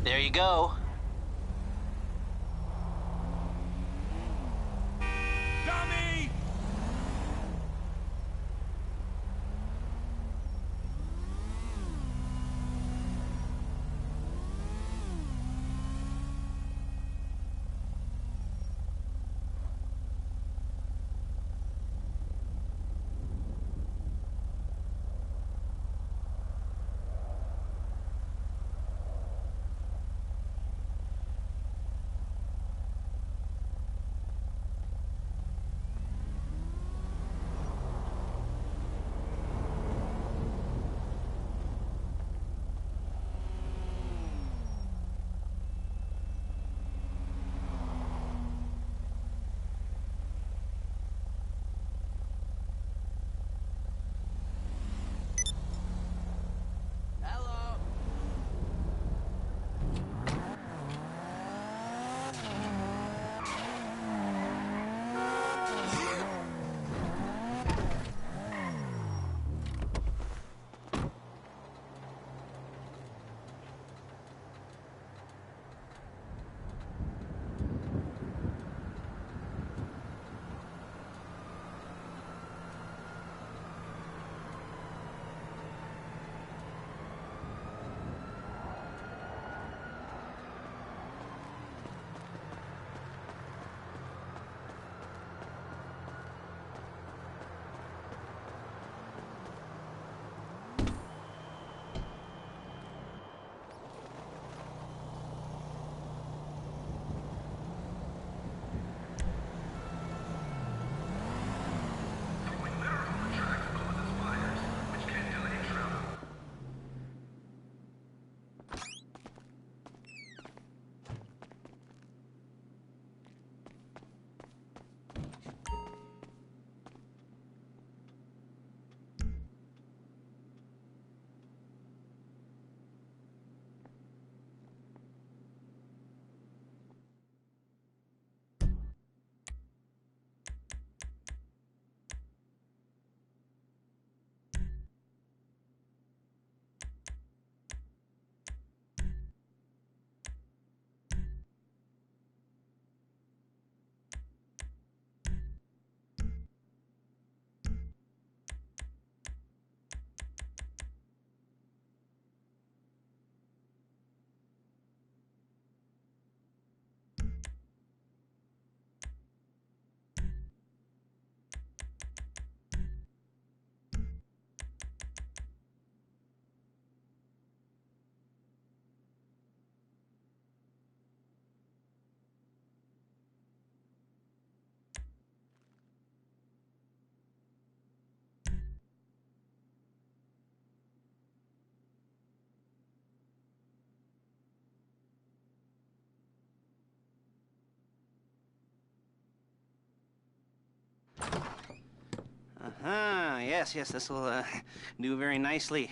There you go. Dummy! Yes, this will do very nicely.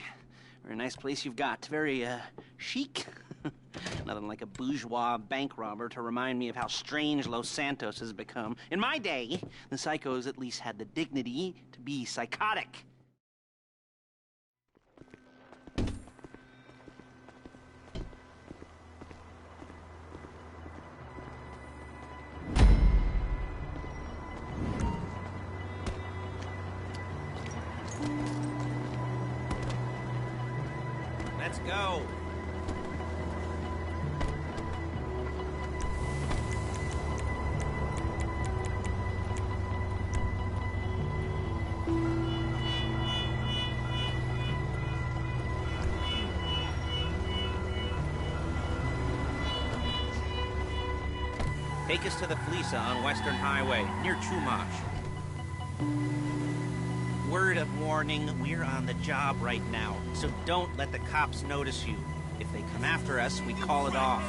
Very nice place you've got. Very chic. Nothing like a bourgeois bank robber to remind me of how strange Los Santos has become. In my day, the psychos at least had the dignity to be psychotic. Let's go. Take us to the Felisa on Western Highway, near Chumash. Word of warning, we're on the job right now, so don't let the cops notice you. If they come after us, we call it off.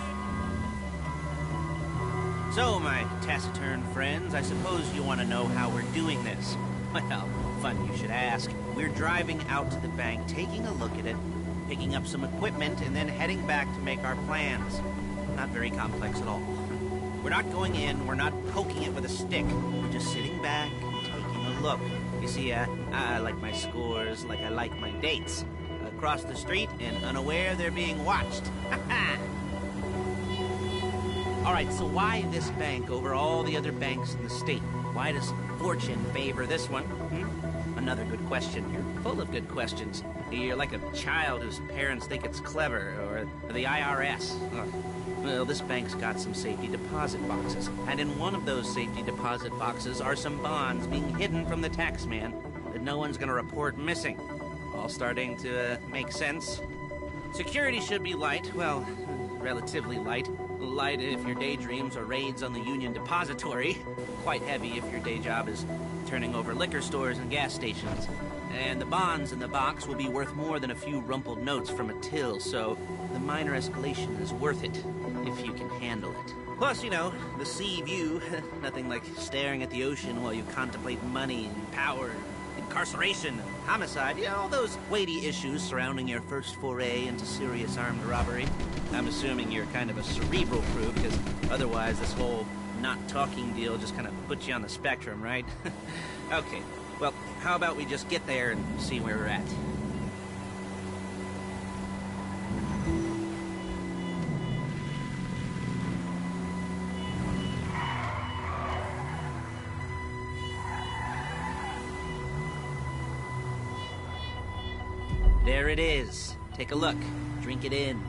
So, my taciturn friends, I suppose you want to know how we're doing this. Well, fun you should ask. We're driving out to the bank, taking a look at it, picking up some equipment, and then heading back to make our plans. Not very complex at all. We're not going in, we're not poking it with a stick. We're just sitting back and taking a look. You see, I like my scores like I like my dates. Across the street and unaware they're being watched. All right, so why this bank over all the other banks in the state? Why does fortune favor this one? Another good question. You're full of good questions. You're like a child whose parents think it's clever, or the IRS. Ugh. Well, this bank's got some safety deposit boxes, and in one of those safety deposit boxes are some bonds being hidden from the tax man that no one's gonna report missing. All starting to make sense? Security should be light, well, relatively light. Light if your daydreams are raids on the Union Depository. Quite heavy if your day job is turning over liquor stores and gas stations. And the bonds in the box will be worth more than a few rumpled notes from a till, so the minor escalation is worth it, if you can handle it. Plus, you know, the sea view, nothing like staring at the ocean while you contemplate money and power, incarceration, homicide, you know, all those weighty issues surrounding your first foray into serious armed robbery. I'm assuming you're kind of a cerebral crew, because otherwise this whole not talking deal just kind of puts you on the spectrum, right? Okay, well, how about we just get there and see where we're at? There it is. Take a look. Drink it in.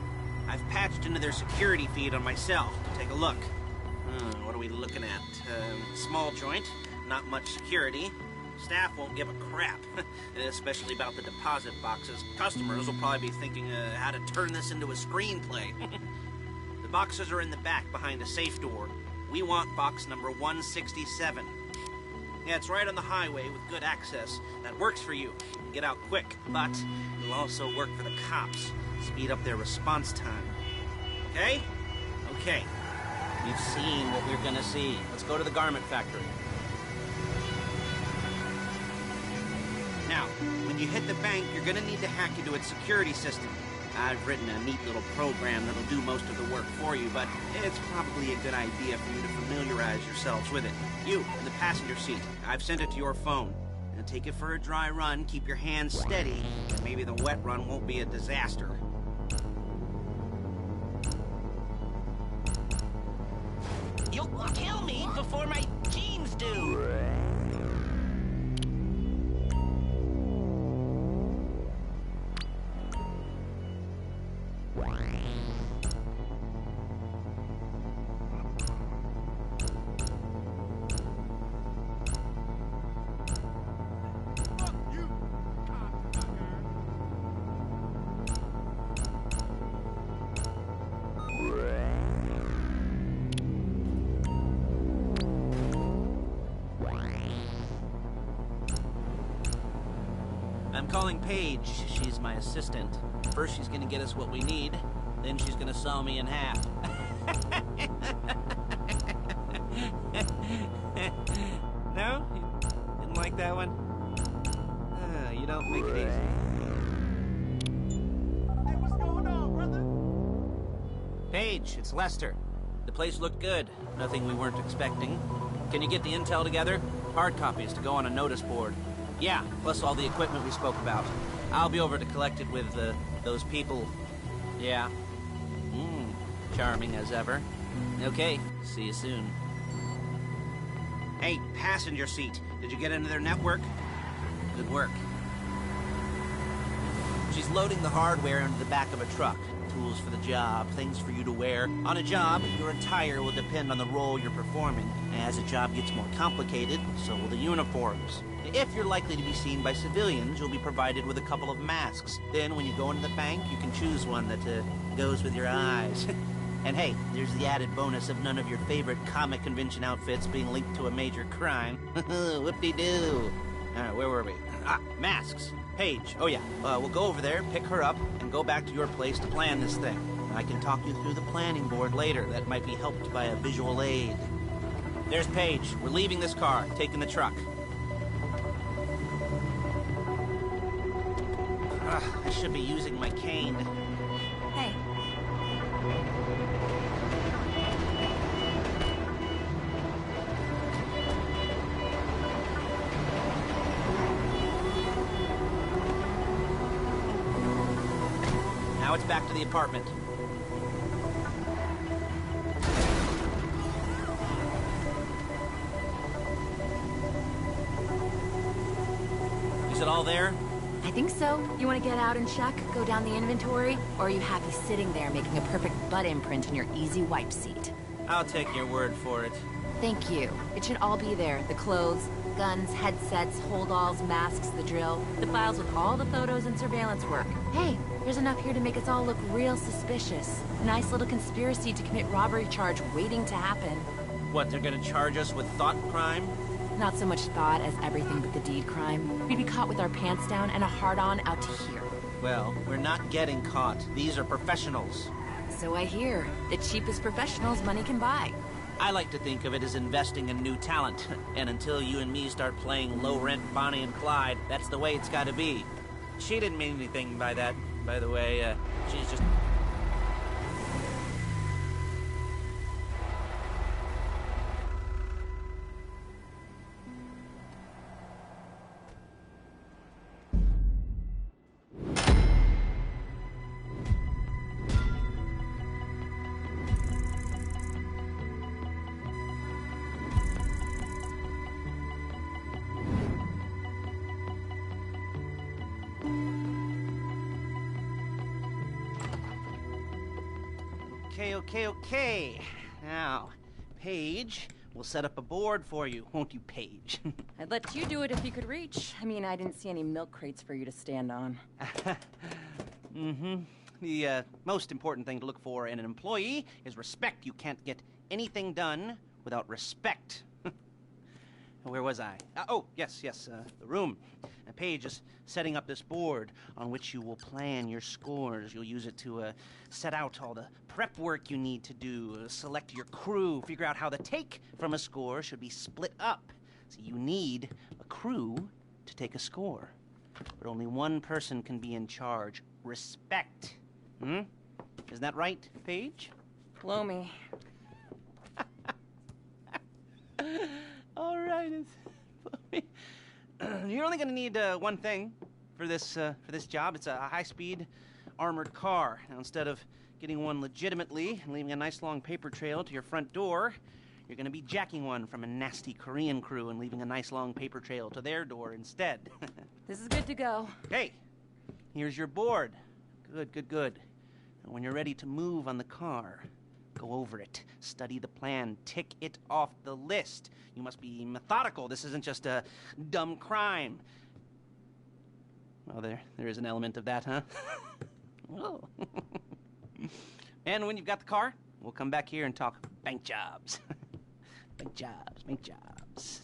I've patched into their security feed on myself to take a look. What are we looking at? Small joint, not much security. Staff won't give a crap, especially about the deposit boxes. Customers will probably be thinking how to turn this into a screenplay. The boxes are in the back behind a safe door. We want box number 167. Yeah, it's right on the highway with good access. That works for you. You can get out quick, but it'll also work for the cops. Speed up their response time. Okay? Okay. We've seen what we're gonna see. Let's go to the garment factory. Now, when you hit the bank, you're gonna need to hack into its security system. I've written a neat little program that'll do most of the work for you, but it's probably a good idea for you to familiarize yourselves with it. You, in the passenger seat, I've sent it to your phone. Now take it for a dry run, keep your hands steady, and maybe the wet run won't be a disaster. You'll kill me before my jeans do! I'm calling Paige. She's my assistant. First she's gonna get us what we need, then she's gonna saw me in half. No? You didn't like that one? You don't make it easy. Hey, what's going on, brother? Paige, it's Lester. The place looked good. Nothing we weren't expecting. Can you get the intel together? Hard copies to go on a notice board. Yeah, plus all the equipment we spoke about. I'll be over to collect it with, those people. Yeah. Charming as ever. Okay, see you soon. Hey, passenger seat. Did you get into their network? Good work. She's loading the hardware into the back of a truck. Tools for the job, things for you to wear. On a job, your attire will depend on the role you're performing. As a job gets more complicated, so will the uniforms. If you're likely to be seen by civilians, you'll be provided with a couple of masks. Then, when you go into the bank, you can choose one that goes with your eyes. And hey, there's the added bonus of none of your favorite comic convention outfits being linked to a major crime. Whoop-de-doo. Where were we? Masks. Paige. Oh yeah, we'll go over there, pick her up, and go back to your place to plan this thing. I can talk you through the planning board later. That might be helped by a visual aid. There's Paige. We're leaving this car, taking the truck. I should be using my cane. Hey. Now it's back to the apartment. Is it all there? I think so. You want to get out and check? Go down the inventory? Or are you happy sitting there making a perfect butt imprint in your easy wipe seat? I'll take your word for it. Thank you. It should all be there. The clothes, guns, headsets, holdalls, masks, the drill. The files with all the photos and surveillance work. Hey, there's enough here to make us all look real suspicious. Nice little conspiracy to commit robbery charge waiting to happen. What, they're gonna charge us with thought crime? Not so much thought as everything but the deed crime. We'd be caught with our pants down and a hard-on out to here. Well, we're not getting caught. These are professionals. So I hear. The cheapest professionals money can buy. I like to think of it as investing in new talent. And until you and me start playing low-rent Bonnie and Clyde, that's the way it's gotta be. She didn't mean anything by that, by the way. She's just... Okay. Now, Paige, we'll set up a board for you, won't you, Paige? I'd let you do it if you could reach. I mean, I didn't see any milk crates for you to stand on. The most important thing to look for in an employee is respect. You can't get anything done without respect. Where was I? Yes, the room. Paige is setting up this board on which you will plan your scores. You'll use it to set out all the prep work you need to do, select your crew, figure out how the take from a score should be split up. So you need a crew to take a score. But only one person can be in charge. Respect. Isn't that right, Paige? Blow me. All right. You're only going to need one thing for this job. It's a high-speed armored car. Now, instead of getting one legitimately and leaving a nice long paper trail to your front door, you're going to be jacking one from a nasty Korean crew and leaving a nice long paper trail to their door instead. This is good to go. Hey, here's your board. Good. And when you're ready to move on the car, go over it, study the plan, tick it off the list. You must be methodical. This isn't just a dumb crime. Well, there is an element of that, huh? Oh. And when you've got the car, we'll come back here and talk bank jobs. Bank jobs.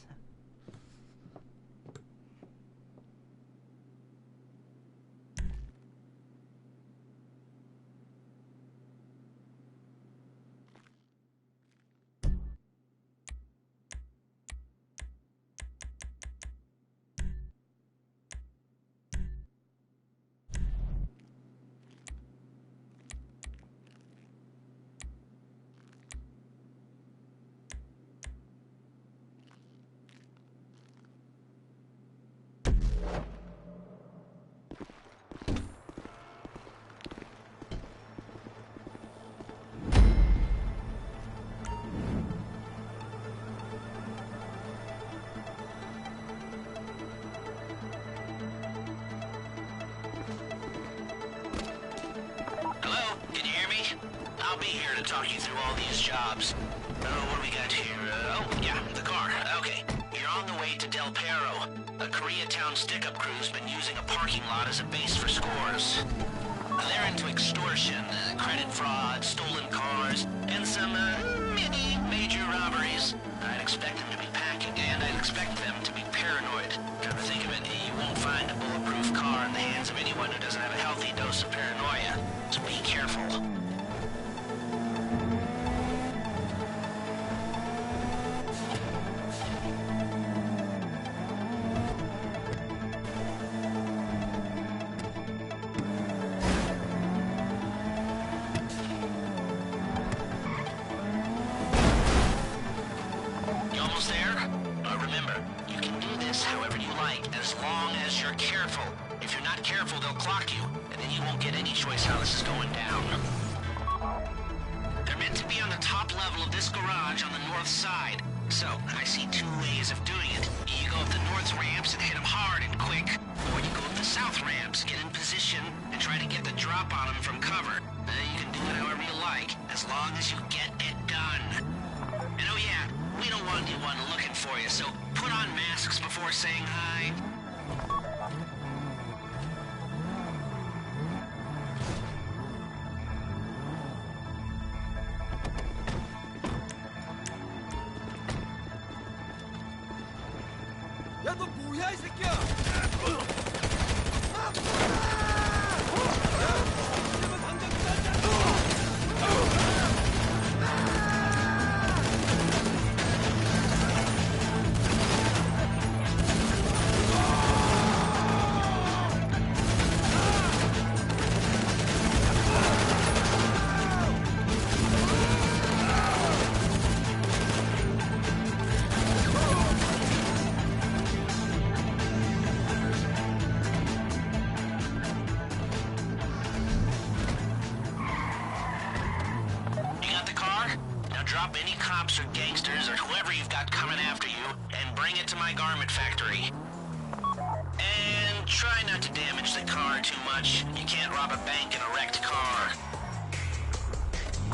I'll be here to talk you through all these jobs. What do we got here? The car. Okay. You're on the way to Del Perro. A Koreatown stick-up crew's been using a parking lot as a base for scores. They're into extortion, credit fraud, stolen cars, and some, mini major robberies. I'd expect them to be packing, and I'd expect them to be paranoid. Come to think of it, you won't find a bulletproof car in the hands of anyone who doesn't have a healthy dose of paranoia. So be careful. Remember, you can do this however you like, as long as you're careful. If you're not careful, they'll clock you, and then you won't get any choice how this is going down. They're meant to be on the top level of this garage on the north side. So, I see two ways of doing it. You go up the north ramps and hit them hard and quick, so put on masks before saying hi. 야, 너 뭐야, 이 새끼야! Drop any cops or gangsters or whoever you've got coming after you, and bring it to my garment factory. And try not to damage the car too much. You can't rob a bank in a wrecked car.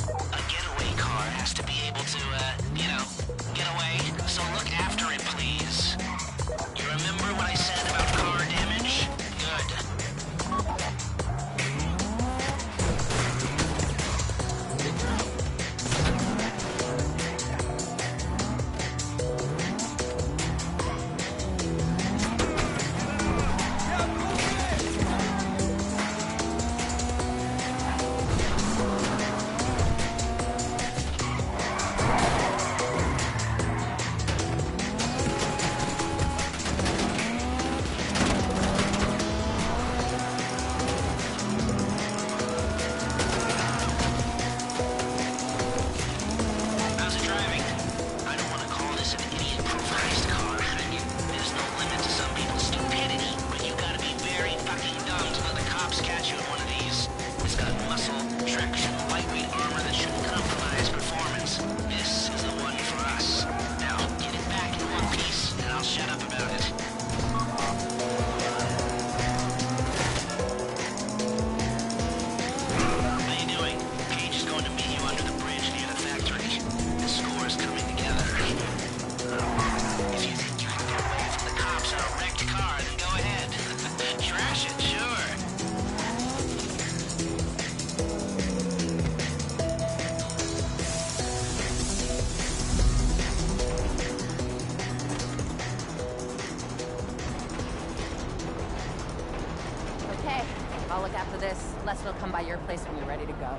A getaway car has to be able to, get away. So look after it, please. You remember what I said about car damage? Good. I'll look after this. Lester will come by your place when you're ready to go.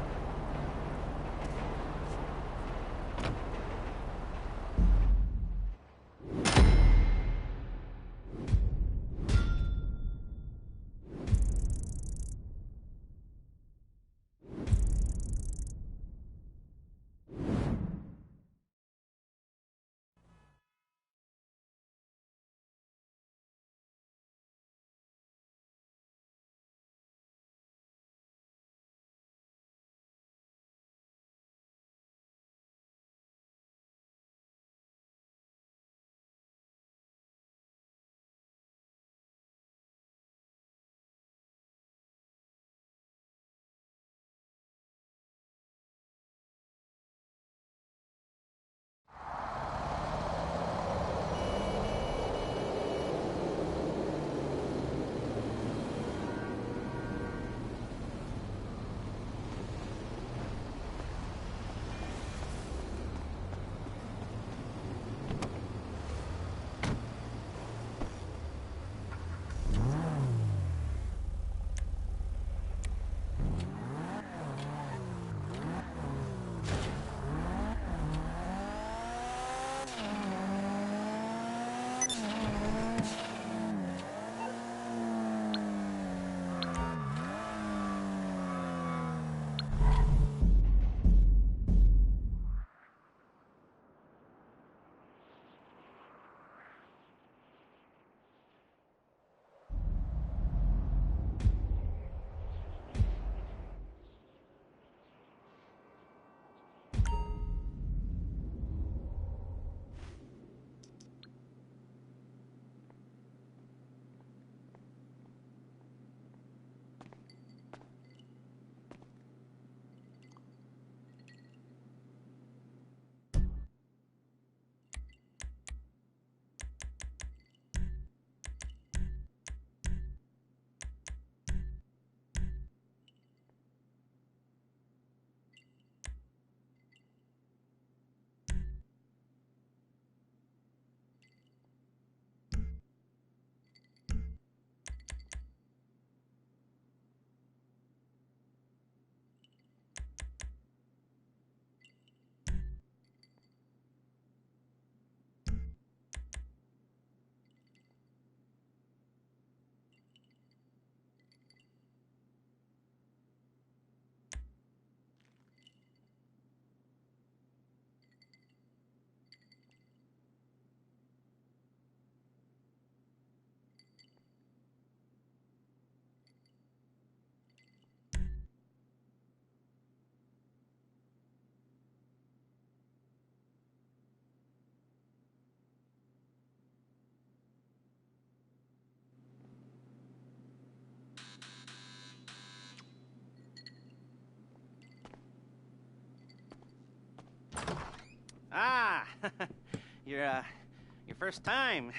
Your first time.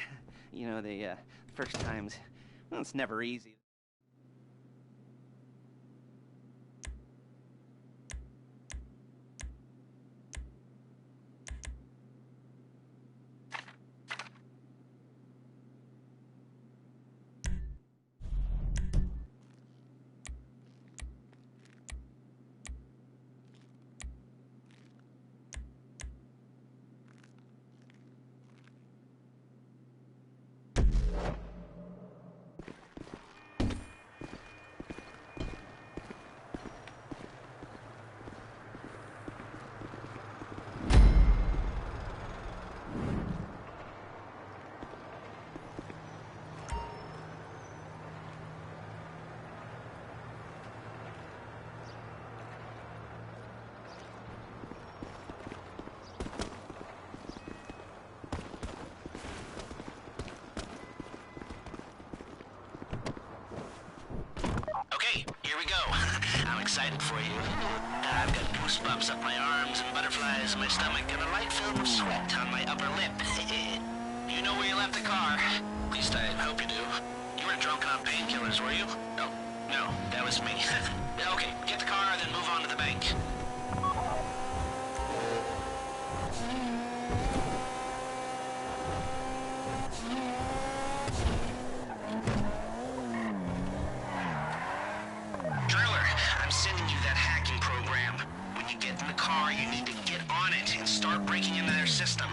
You know, the first times, well, it's never easy. Here we go. I'm excited for you. I've got goosebumps up my arms and butterflies in my stomach and a light film of sweat on my upper lip. You know where you left the car? At least I hope you do. You weren't drunk on painkillers, were you? No, that was me. Okay, get the car, then move on to the bank. You need to get on it and start breaking into their system.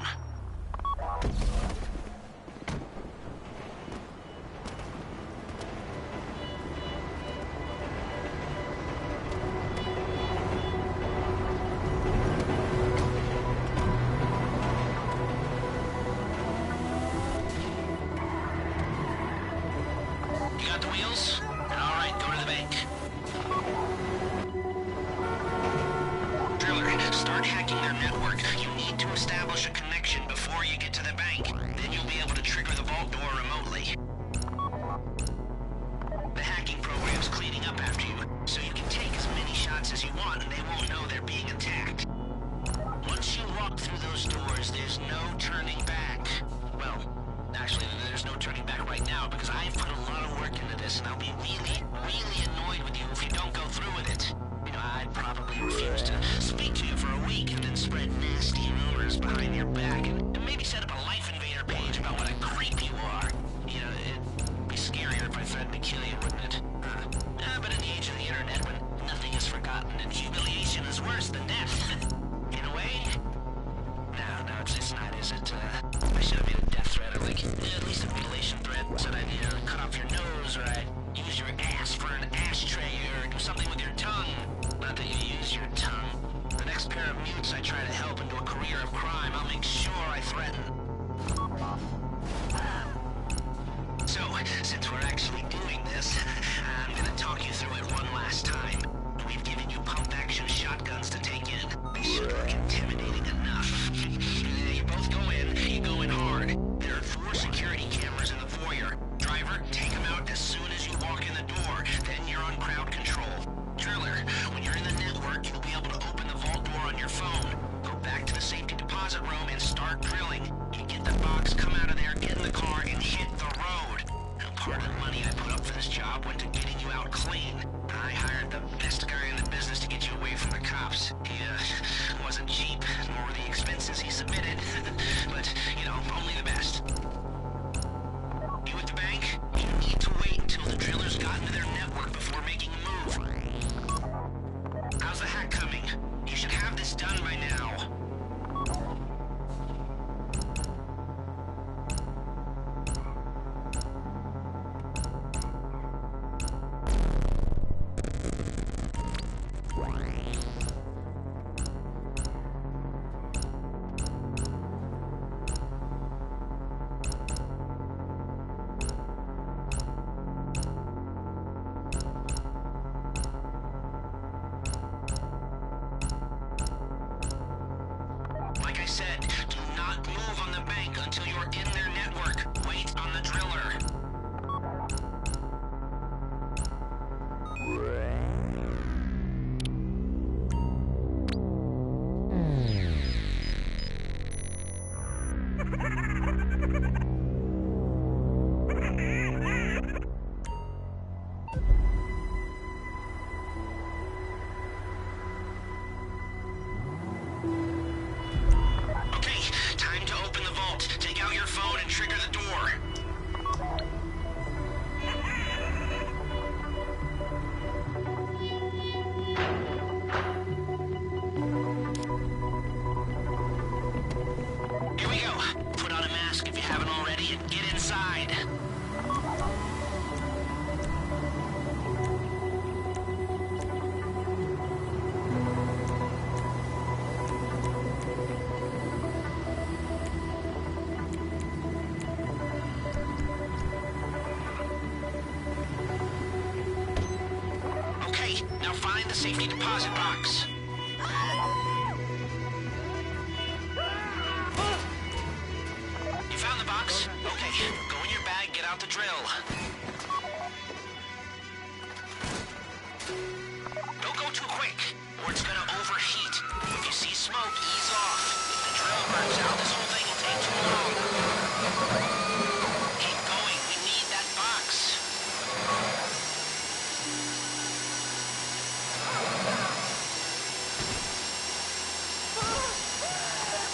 You got the wheels? All right, go to the bank. Start hacking their network. You need to establish a connection before you get to the bank. Then you'll be able to trigger the vault door remotely. The hacking program's cleaning up after you, so you can take as many shots as you want and they won't know they're being attacked. Once you walk through those doors, there's no turning back. Well, actually, there's no turning back right now because I've put a lot of work into this and I'll be really, really annoyed with you if you don't go through with it. I'd probably refuse to speak to you for a week and then spread nasty rumors behind your back and maybe set up a Life Invader page about what a creep you are. You know, it'd be scarier if I threatened to kill you, wouldn't it? But in the age of the internet, when nothing is forgotten and humiliation is worse than death, in a way? No, it's not, is it? I should have made a death threat or like, at least a mutilation threat. Said I'd, cut off your nose or I'd use your ass for an ashtray or do something with your tongue. Not that you use your tongue. The next pair of mutes I try to help into a career of crime, I'll make sure I threaten. So, since we're actually doing this, I'm gonna talk you through it one last time. We've given you pump-action shotguns to take in. They should look intimidating enough. You both go in, you go in hard. There are 4 security cameras in the foyer. Driver, take them out as soon as you walk in the door. Then you're on crowd control. Driller, when you're in the network, you'll be able to open the vault door on your phone. Go back to the safety deposit room and start drilling. You get the box, come out of there, get in the car, and hit the road. Now, part of the money I put up for this job went to getting you out clean. I hired the best guy in the business to get you away from the cops. He, wasn't cheap, nor were the expenses he submitted. But, only the best. You at the bank? You need to wait until the drillers got into their network before making a move. How's the hack coming? You should have this done by now. outside. Okay, now find the safety deposit box. You found the box? Okay, go in your bag, get out the drill. Don't go too quick, or it's gonna overheat. If you see smoke, ease off. If the drill burns out, this whole thing will take too long. Keep going, we need that box.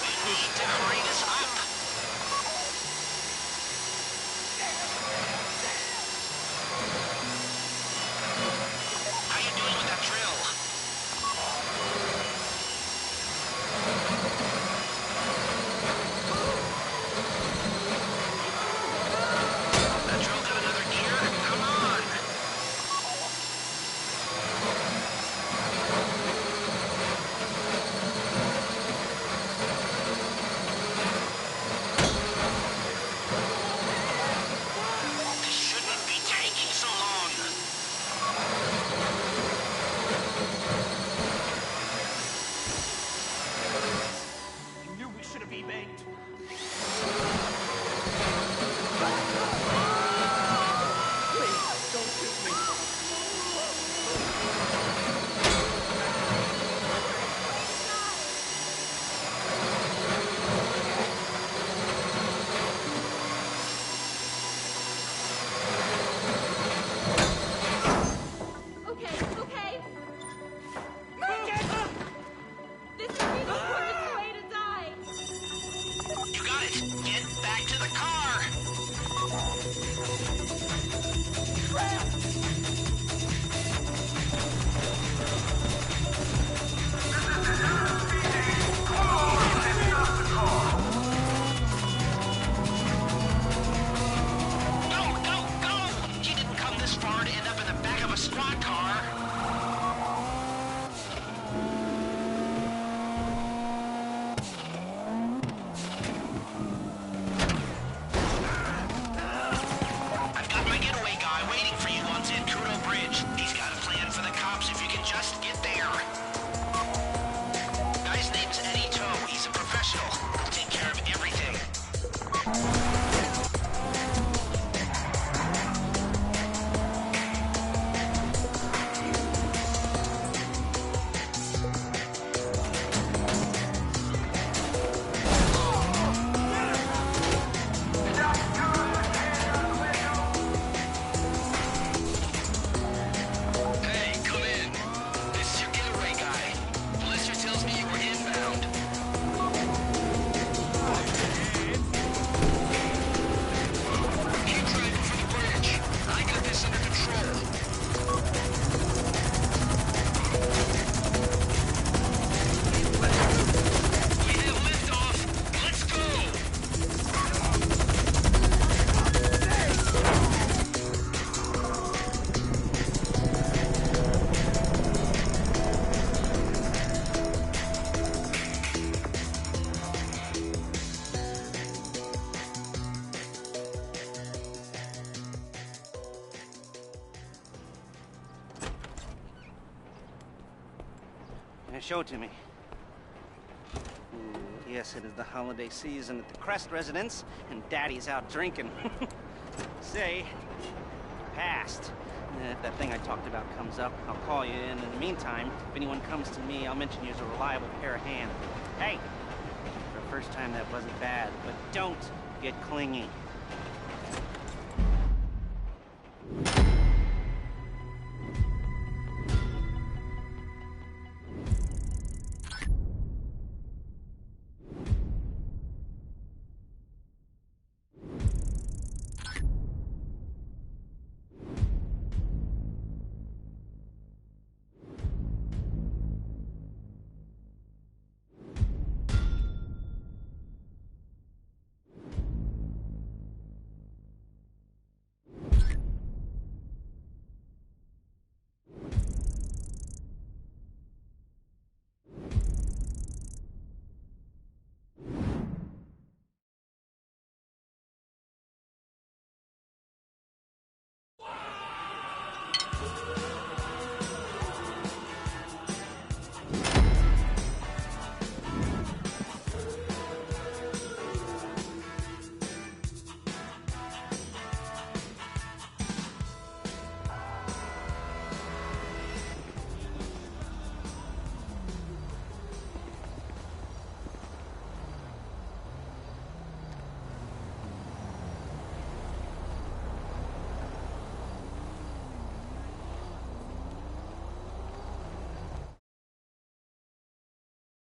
We need to hurry this up. How you doing with that drill? That drill got another gear? Come on! This shouldn't be taking so long. I knew we should have e-banked. Please, don't shoot me. Okay, okay. This would be the worst way to die. You got it! Get back to the car! Go, go, go! You didn't come this far to end up in the back of a squad car. I've got my getaway guy waiting for you on Zancudo Bridge. He's got a plan for the cops if you can just get there. Guy's name's Eddie Toe. He's a professional. He'll take care of everything. Hey, come in. This is your getaway guy. Blister tells me you were inbound. Keep driving for the bridge. I got this under control. We have liftoff. Let's go. Show it to me. Yes, it is the holiday season at the Crest residence, and Daddy's out drinking. Say, passed. If that thing I talked about comes up, I'll call you in. In the meantime, if anyone comes to me, I'll mention you as a reliable pair of hands. Hey, for the first time that wasn't bad, but don't get clingy.